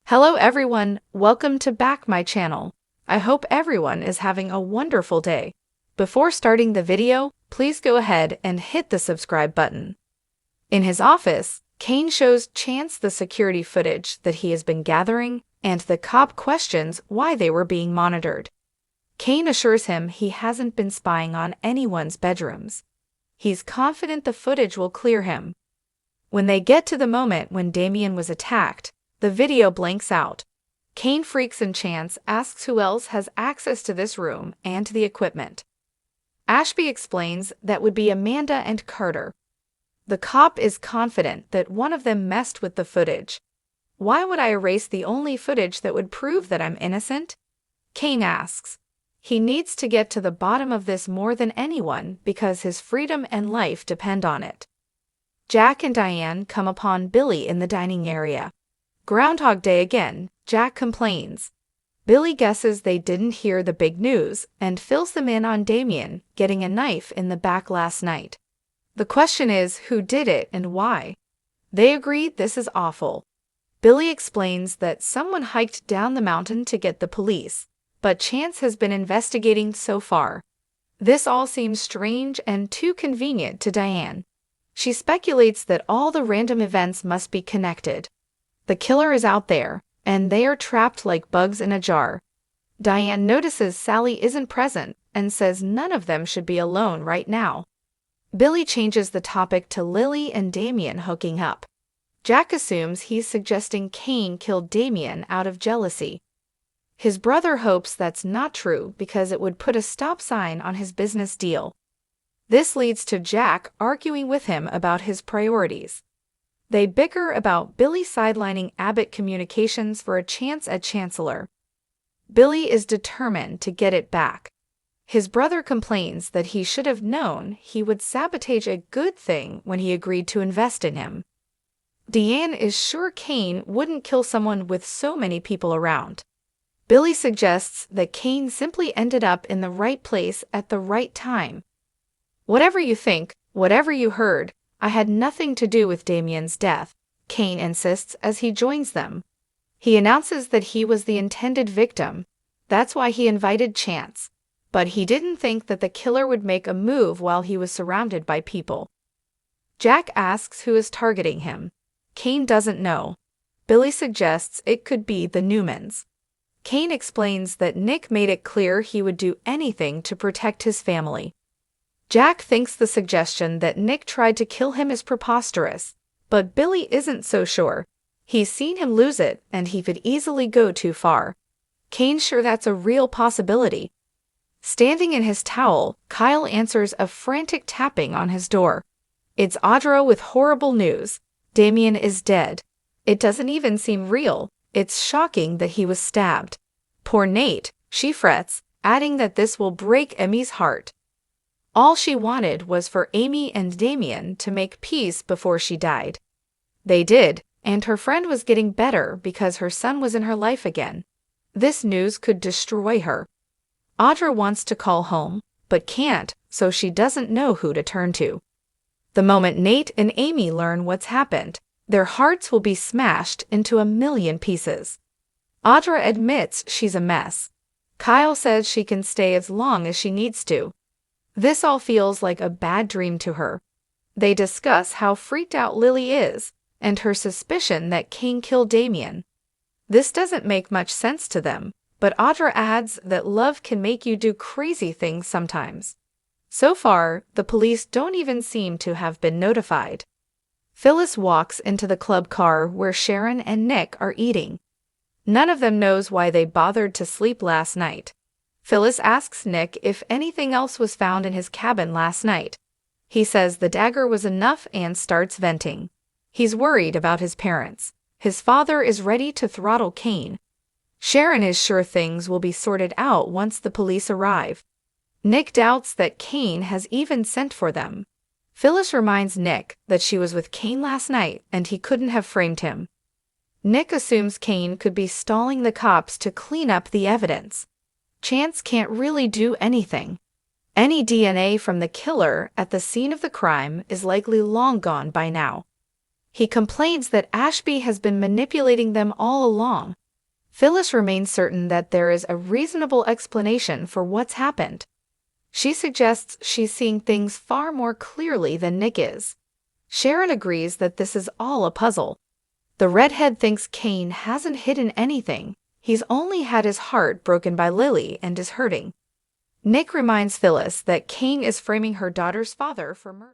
Hello everyone, welcome to back my channel. I hope everyone is having a wonderful day. Before starting the video, please go ahead and hit the subscribe button. In his office, Kane shows Chance the security footage that he has been gathering, and the cop questions why they were being monitored. Kane assures him he hasn't been spying on anyone's bedrooms. He's confident the footage will clear him. When they get to the moment when Damien was attacked, the video blanks out. Kane freaks and Chance asks who else has access to this room and the equipment. Ashby explains that would be Amanda and Carter. The cop is confident that one of them messed with the footage. Why would I erase the only footage that would prove that I'm innocent? Kane asks. He needs to get to the bottom of this more than anyone because his freedom and life depend on it. Jack and Diane come upon Billy in the dining area. Groundhog Day again, Jack complains. Billy guesses they didn't hear the big news and fills them in on Damien getting a knife in the back last night. The question is who did it and why. They agree this is awful. Billy explains that someone hiked down the mountain to get the police, but Chance has been investigating so far. This all seems strange and too convenient to Diane. She speculates that all the random events must be connected. The killer is out there, and they are trapped like bugs in a jar. Diane notices Sally isn't present and says none of them should be alone right now. Billy changes the topic to Lily and Damien hooking up. Jack assumes he's suggesting Kane killed Damien out of jealousy. His brother hopes that's not true because it would put a stop sign on his business deal. This leads to Jack arguing with him about his priorities. They bicker about Billy sidelining Abbott Communications for a chance at Chancellor. Billy is determined to get it back. His brother complains that he should have known he would sabotage a good thing when he agreed to invest in him. Deanne is sure Kane wouldn't kill someone with so many people around. Billy suggests that Kane simply ended up in the right place at the right time. Whatever you think, whatever you heard, I had nothing to do with Damien's death, Kane insists as he joins them. He announces that he was the intended victim. That's why he invited Chance. But he didn't think that the killer would make a move while he was surrounded by people. Jack asks who is targeting him. Kane doesn't know. Billy suggests it could be the Newmans. Kane explains that Nick made it clear he would do anything to protect his family. Jack thinks the suggestion that Nick tried to kill him is preposterous, but Billy isn't so sure. He's seen him lose it, and he could easily go too far. Kane's sure that's a real possibility. Standing in his towel, Kyle answers a frantic tapping on his door. It's Audra with horrible news. Damien is dead. It doesn't even seem real. It's shocking that he was stabbed. Poor Nate, she frets, adding that this will break Emmy's heart. All she wanted was for Amy and Damien to make peace before she died. They did, and her friend was getting better because her son was in her life again. This news could destroy her. Audra wants to call home, but can't, so she doesn't know who to turn to. The moment Nate and Amy learn what's happened, their hearts will be smashed into a million pieces. Audra admits she's a mess. Kyle says she can stay as long as she needs to. This all feels like a bad dream to her. They discuss how freaked out Lily is, and her suspicion that Kane killed Damien. This doesn't make much sense to them, but Audra adds that love can make you do crazy things sometimes. So far, the police don't even seem to have been notified. Phyllis walks into the club car where Sharon and Nick are eating. None of them knows why they bothered to sleep last night. Phyllis asks Nick if anything else was found in his cabin last night. He says the dagger was enough and starts venting. He's worried about his parents. His father is ready to throttle Kane. Sharon is sure things will be sorted out once the police arrive. Nick doubts that Kane has even sent for them. Phyllis reminds Nick that she was with Kane last night and he couldn't have framed him. Nick assumes Kane could be stalling the cops to clean up the evidence. Chance can't really do anything. Any DNA from the killer at the scene of the crime is likely long gone by now. He complains that Ashby has been manipulating them all along. Phyllis remains certain that there is a reasonable explanation for what's happened. She suggests she's seeing things far more clearly than Nick is. Sharon agrees that this is all a puzzle. The redhead thinks Kane hasn't hidden anything. He's only had his heart broken by Lily and is hurting. Nick reminds Phyllis that Kane is framing her daughter's father for murder.